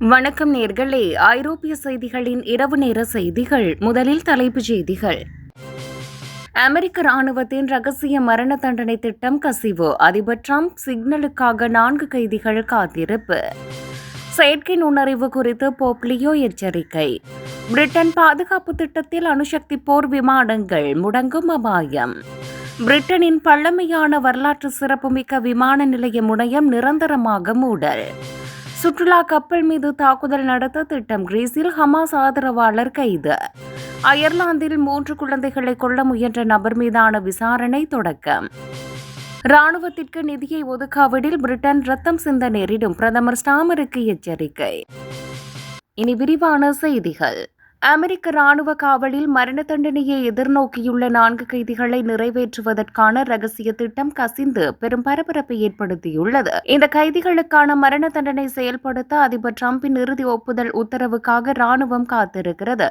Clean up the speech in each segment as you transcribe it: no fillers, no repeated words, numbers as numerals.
வணக்கம் நேர்களே. ஐரோப்பிய செய்திகளின் இரவு நேர செய்திகள். முதலில் தலைப்புச் செய்திகள். அமெரிக்க ராணுவத்தின் ரகசிய மரண தண்டனை திட்டம் கசிவு. அதிபர் டிரம்ப் சிக்னலுக்காக 4 கைதிகள் காத்திருப்பு. செயற்கை நுண்ணறிவு குறித்து போப் லியோ எச்சரிக்கை. பிரிட்டன் பாதுகாப்பு திட்டத்தில் அணுசக்தி போர் விமானங்கள் முடங்கும் அபாயம். பிரிட்டனின் பழமையான வரலாற்று சிறப்புமிக்க விமான நிலைய முனையம் நிரந்தரமாக மூடல். சுற்றுலா கப்பல் மீது தாக்குதல் நடத்த திட்டம். கிரீஸில் ஹமாஸ் ஆதரவாளர் கைது. அயர்லாந்தில் 3 குழந்தைகளை கொல்ல முயன்ற நபர் மீதான விசாரணை தொடக்கம். ராணுவத்திற்கு நிதியை ஒதுக்காவிடில் பிரிட்டன் ரத்தம் சிந்த நேரிடும். பிரதமர் ஸ்டாமருக்கு எச்சரிக்கை. இனி விரிவான செய்திகள். அமெரிக்க ராணுவ காவலில் மரண தண்டனையை எதிர்நோக்கியுள்ள 4 கைதிகளை நிறைவேற்றுவதற்கான ரகசிய திட்டம் கசிந்து பெரும் பரபரப்பை ஏற்படுத்தியுள்ளது. இந்த கைதிகளுக்கான மரண தண்டனை செயல்படுத்த அதிபர் டிரம்பின் இறுதி ஒப்புதல் உத்தரவுக்காக ராணுவம் காத்திருக்கிறது.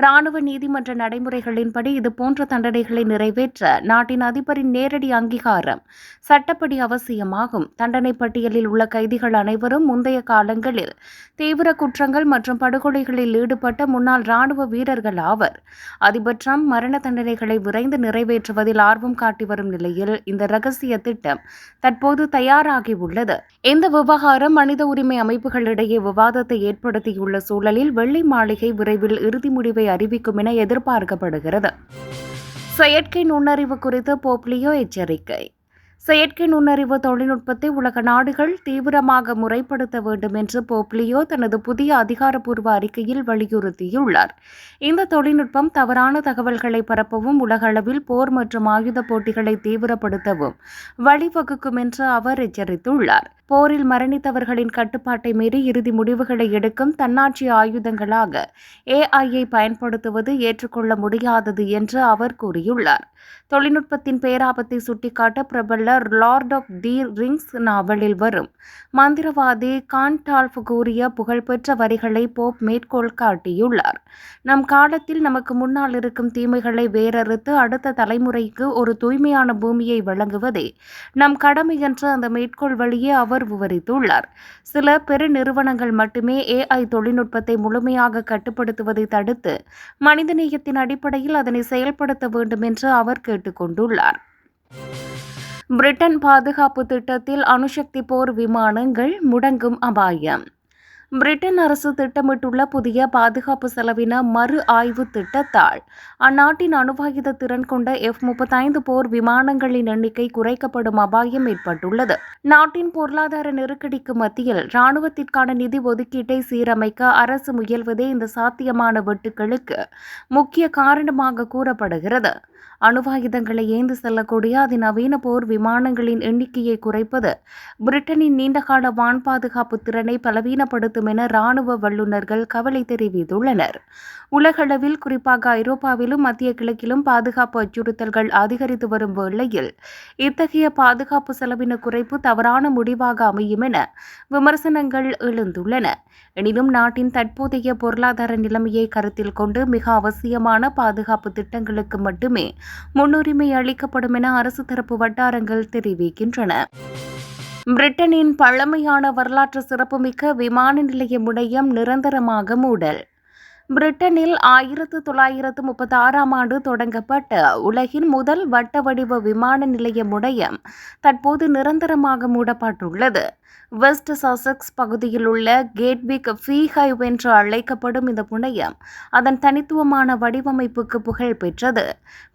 ராணுவ நீதிமன்ற நடைமுறைகளின்படி இதுபோன்ற தண்டனைகளை நிறைவேற்ற நாட்டின் அதிபரின் நேரடி அங்கீகாரம் சட்டப்படி அவசியமாகும். தண்டனை பட்டியலில் உள்ள கைதிகள் அனைவரும் முந்தைய காலங்களில் தீவிர குற்றங்கள் மற்றும் படுகொலைகளில் ஈடுபட்ட முன்னாள் ராணுவ வீரர்கள் ஆவர். அதிபர் டிரம்ப் மரண தண்டனைகளை விரைந்து நிறைவேற்றுவதில் ஆர்வம் காட்டி வரும் நிலையில் இந்த ரகசிய திட்டம் தற்போது தயாராகியுள்ளது. இந்த விவகாரம் மனித உரிமை அமைப்புகளிடையே விவாதத்தை ஏற்படுத்தியுள்ள சூழலில் வெள்ளை மாளிகை விரைவில் இறுதி முடிவை அறிவிக்கும் என எதிர்பார்க்கப்படுகிறது. செயற்கை நுண்ணறிவு குறித்து போப் லியோ எச்சரிக்கை. செயற்கை நுண்ணறிவு தொழில்நுட்பத்தை உலக நாடுகள் தீவிரமாக முறைப்படுத்த வேண்டும் என்று போப் லியோ தனது புதிய அதிகாரப்பூர்வ அறிக்கையில் வலியுறுத்தியுள்ளார். இந்த தொழில்நுட்பம் தவறான தகவல்களை பரப்பவும் உலக அளவில் போர் மற்றும் ஆயுத போட்டிகளை தீவிரப்படுத்தவும் வழிவகுக்கும் என்று அவர் எச்சரித்துள்ளார். போரில் மரணித்தவர்களின் கட்டுப்பாட்டை மீறி இறுதி முடிவுகளை எடுக்கும் தன்னாட்சி ஆயுதங்களாக ஏஐயை பயன்படுத்துவது ஏற்றுக்கொள்ள முடியாதது என்று அவர் கூறியுள்ளார். தொழில்நுட்பத்தின் பேராபத்தை சுட்டிக்காட்ட பிரபல லார்ட் ஆஃப் தி ரிங்ஸ் நாவலில் வரும் மந்திரவாதி கான்டால்ஃப் கூறிய புகழ்பெற்ற வரிகளை போப் மேற்கோள் காட்டியுள்ளார். நம் காலத்தில் நமக்கு முன்னால் இருக்கும் தீமைகளை வேரறுத்து அடுத்த தலைமுறைக்கு ஒரு தூய்மையான பூமியை வழங்குவதே நம் கடமை என்று அந்த மேற்கோள் வழியே அவர் விவரித்துள்ளார். சில பெருநிறுவனங்கள் மட்டுமே ஏஐ தொழில்நுட்பத்தை முழுமையாக கட்டுப்படுத்துவதை தடுத்து மனிதநேயத்தின் அடிப்படையில் அதனை செயல்படுத்த வேண்டும் என்று அவர் கேட்டுக்கொண்டுள்ளார். பிரிட்டன் பாதுகாப்பு திட்டத்தில் அணுசக்தி போர் விமானங்கள் முடங்கும் அபாயம். பிரிட்டன் அரசு திட்டமிட்டுள்ள புதிய பாதுகாப்பு செலவின மறு ஆய்வு திட்டத்தால் அந்நாட்டின் அணுவாயுத திறன் கொண்ட F-35 போர் விமானங்களின் எண்ணிக்கை குறைக்கப்படும் அபாயம் ஏற்பட்டுள்ளது. நாட்டின் பொருளாதார நெருக்கடிக்கு மத்தியில் ராணுவத்திற்கான நிதி ஒதுக்கீட்டை சீரமைக்க அரசு முயல்வதே இந்த சாத்தியமான வெட்டுக்களுக்கு முக்கிய காரணமாக கூறப்படுகிறது. அணுவாயுதங்களை ஏந்தி செல்லக்கூடிய அதிநவீன போர் விமானங்களின் எண்ணிக்கையை குறைப்பது பிரிட்டனின் நீண்டகால வான் பாதுகாப்பு திறனை பலவீனப்படுத்தும் என ராணுவ வல்லுநர்கள் கவலை தெரிவித்துள்ளனர். உலகளவில் குறிப்பாக ஐரோப்பாவிலும் மத்திய கிழக்கிலும் பாதுகாப்பு அச்சுறுத்தல்கள் அதிகரித்து வரும் வேளையில் இத்தகைய பாதுகாப்பு செலவின குறைப்பு தவறான முடிவாக அமையும் என விமர்சனங்கள் எழுந்துள்ளன. எனினும் நாட்டின் தற்போதைய பொருளாதார நிலைமையை கருத்தில் கொண்டு மிக அவசியமான பாதுகாப்பு திட்டங்களுக்கு மட்டுமே முன்னுரிமை அளிக்கப்படும் என அரசு தரப்பு வட்டாரங்கள் தெரிவிக்கின்றன. பிரிட்டனின் பழமையான வரலாற்று சிறப்புமிக்க விமான நிலைய முனையம் நிரந்தரமாக மூடல். பிரிட்டனில் 1936ஆம் ஆண்டு தொடங்கப்பட்ட உலகின் முதல் வட்ட வடிவ விமான நிலைய முனையம் தற்போது நிரந்தரமாக மூடப்பட்டுள்ளது. வெஸ்ட் சசெக்ஸ் பகுதியில் உள்ள கேட்விக் ஃபீஹைவ் என்று அழைக்கப்படும் இந்த முனையம் அதன் தனித்துவமான வடிவமைப்புக்கு புகழ் பெற்றது.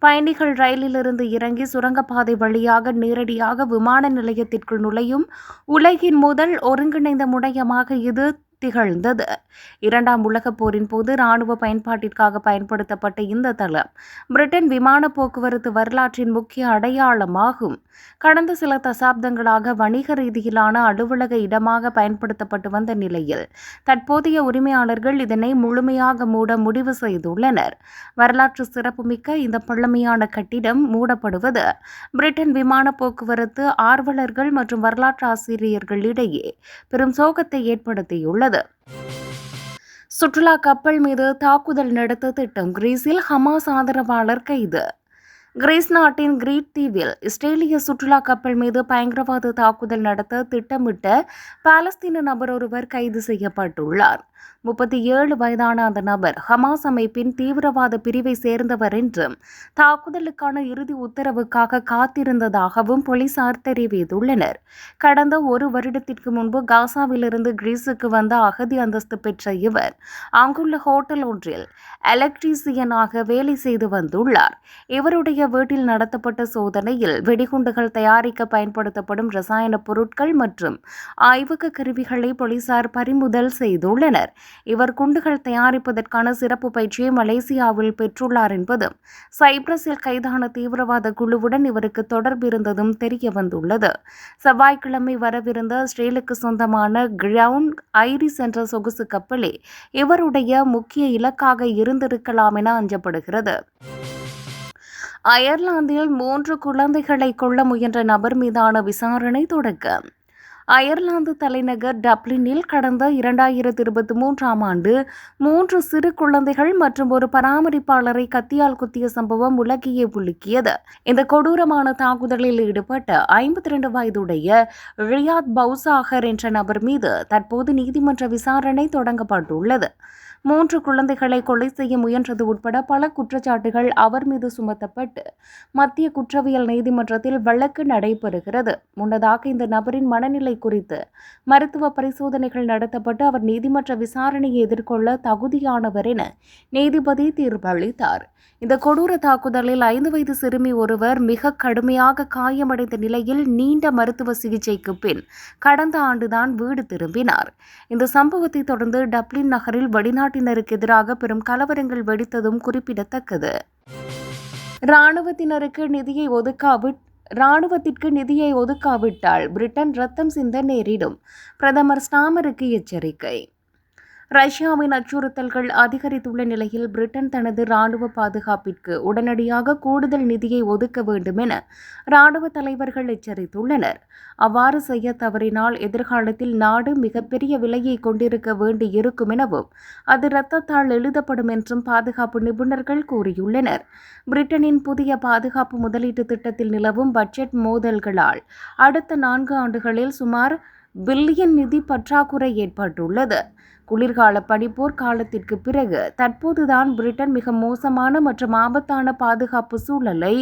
பயணிகள் ரயிலிலிருந்து இறங்கி சுரங்கப்பாதை வழியாக நேரடியாக விமான நிலையத்திற்குள் நுழையும் உலகின் முதல் ஒருங்கிணைந்த முனையமாக இது திகழ்ந்தது. 2ஆம் உலகப் போரின் போது ராணுவ பயன்பாட்டிற்காக பயன்படுத்தப்பட்ட இந்த தளம் பிரிட்டன் விமான போக்குவரத்து வரலாற்றின் முக்கிய அடையாளமாகும். கடந்த சில தசாப்தங்களாக வணிக ரீதியிலான அலுவலக இடமாக பயன்படுத்தப்பட்டு வந்த நிலையில் தற்போதைய உரிமையாளர்கள் இதனை முழுமையாக மூட முடிவு செய்துள்ளனர். வரலாற்று சிறப்புமிக்க இந்த பழமையான கட்டிடம் மூடப்படுவது பிரிட்டன் விமான போக்குவரத்து ஆர்வலர்கள் மற்றும் வரலாற்று ஆசிரியர்களிடையே பெரும் சோகத்தை ஏற்படுத்தியுள்ளது. சுற்றுலா கப்பல் மீது தாக்குதல் நடத்த திட்டம். கிரீஸில் ஹமாஸ் ஆதரவாளர் கைது. கிரீஸ் நாட்டின் கிரீட் தீவில் இஸ்ரேலிய சுற்றுலா கப்பல் மீது பயங்கரவாத தாக்குதல் நடத்த திட்டமிட்ட பாலஸ்தீன நபர் ஒருவர் கைது செய்யப்பட்டுள்ளார். 37 வயதான அந்த நபர் ஹமாஸ் அமைப்பின் தீவிரவாத பிரிவை சேர்ந்தவர் என்றும் தாக்குதலுக்கான இறுதி உத்தரவுக்காக காத்திருந்ததாகவும் போலீசார் தெரிவித்துள்ளனர். கடந்த ஒரு வருடத்திற்கு முன்பு காசாவிலிருந்து கிரீஸுக்கு வந்த அகதி அந்தஸ்து பெற்ற இவர் அங்குள்ள ஹோட்டல் ஒன்றில் எலக்ட்ரீசியனாக வேலை செய்து வந்துள்ளார். இவருடைய வீட்டில் நடத்தப்பட்ட சோதனையில் வெடிகுண்டுகள் தயாரிக்க பயன்படுத்தப்படும் ரசாயன பொருட்கள் மற்றும் ஆய்வக கருவிகளை போலீசார் பறிமுதல் செய்துள்ளனர். இவர் குண்டுகள் தயாரிப்பதற்கான சிறப்பு பயிற்சியை மலேசியாவில் பெற்றுள்ளார் என்பதும் சைப்ரஸில் கைதான தீவிரவாத குழுவுடன் இவருக்கு தொடர்பு இருந்ததும் தெரிய வந்துள்ளது. செவ்வாய்க்கிழமை வரவிருந்த இஸ்ரேலுக்கு சொந்தமான கிரவுண்ட் ஐரிஸ் என்ற சொகுசு கப்பலே இவருடைய முக்கிய இலக்காக இருந்திருக்கலாம் என அஞ்சப்படுகிறது. அயர்லாந்தில் 3 குழந்தைகளை கொல்ல முயன்ற நபர் மீதான விசாரணை தொடக்கம். அயர்லாந்து தலைநகர் டப்ளினில் கடந்த 2023ஆம் ஆண்டு 3 சிறு குழந்தைகள் மற்றும் ஒரு பராமரிப்பாளரை கத்தியால் குத்திய சம்பவம் உலகையே உலுக்கியது. இந்த கொடூரமான தாக்குதலில் ஈடுபட்ட 52 வயதுடைய ரியாத் பவுசாகர் என்ற நபர் மீது தற்போது நீதிமன்ற விசாரணை தொடங்கப்பட்டுள்ளது. 3 குழந்தைகளை கொலை செய்ய முயன்றது உட்பட பல குற்றச்சாட்டுகள் அவர் மீது சுமத்தப்பட்டு மத்திய குற்றவியல் நீதிமன்றத்தில் வழக்கு நடைபெறுகிறது. முன்னதாக இந்த நபரின் மனநிலை குறித்து மருத்துவ பரிசோதனைகள் நடத்தப்பட்டு அவர் நீதிமன்ற விசாரணையை எதிர்கொள்ள தகுதியானவர் என நீதிபதி தீர்ப்பளித்தார். இந்த கொடூர தாக்குதலில் 5 வயது சிறுமி ஒருவர் மிக கடுமையாக காயமடைந்த நிலையில் நீண்ட மருத்துவ சிகிச்சைக்கு பின் கடந்த ஆண்டுதான் வீடு திரும்பினார். இந்த சம்பவத்தை தொடர்ந்து டப்ளின் நகரில் வெளிநாட்டினருக்கு எதிராக பெரும் கலவரங்கள் வெடித்ததும் குறிப்பிடத்தக்கது. ராணுவத்திற்கு நிதியை ஒதுக்காவிட்டால் பிரிட்டன் ரத்தம் சிந்த நேரிடும். பிரதமர் ஸ்டாமருக்கு எச்சரிக்கை. ரஷ்யாவின் அச்சுறுத்தல்கள் அதிகரித்துள்ள நிலையில் பிரிட்டன் தனது ராணுவ பாதுகாப்பிற்கு உடனடியாக கூடுதல் நிதியை ஒதுக்க வேண்டும் என ராணுவ தலைவர்கள் எச்சரித்துள்ளனர். அவ்வாறு செய்ய தவறினால் எதிர்காலத்தில் நாடு மிகப்பெரிய விலையை கொண்டிருக்க வேண்டியிருக்கும் எனவும் அது இரத்தத்தால் எழுதப்படும் என்றும் பாதுகாப்பு நிபுணர்கள் கூறியுள்ளனர். பிரிட்டனின் புதிய பாதுகாப்பு முதலீட்டு திட்டத்தில் நிலவும் பட்ஜெட் மோதல்களால் அடுத்த 4 ஆண்டுகளில் சுமார் பில்லியன் நிதி பற்றாக்குறை ஏற்பட்டுள்ளது. குளிர்கால பனிப்போர் காலத்திற்கு பிறகு தற்போதுதான் பிரிட்டன் மிக மோசமான மற்றும் ஆபத்தான பாதுகாப்பு சூழலை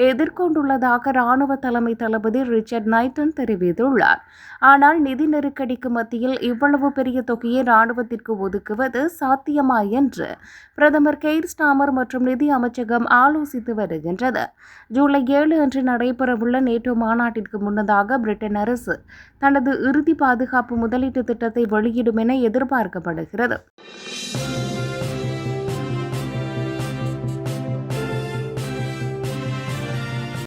எதிர்கொண்டுள்ளதாக ராணுவ தலைமை தளபதி ரிச்சர்ட் நைட்டன் தெரிவித்துள்ளார். ஆனால் நிதி நெருக்கடிக்கு மத்தியில் இவ்வளவு பெரிய தொகையை ராணுவத்திற்கு ஒதுக்குவது சாத்தியமா என்று பிரதமர் கெய்ர் ஸ்டாமர் மற்றும் நிதி அமைச்சகம் ஆலோசித்து வருகின்றது. ஜூலை 7 அன்று நடைபெறவுள்ள நேட்டோ மாநாட்டிற்கு முன்னதாக பிரிட்டன் அரசு தனது இறுதி பாதுகாப்பு முதலீட்டு திட்டத்தை வெளியிடும் என எதிர்பார்க்கப்படுகிறது.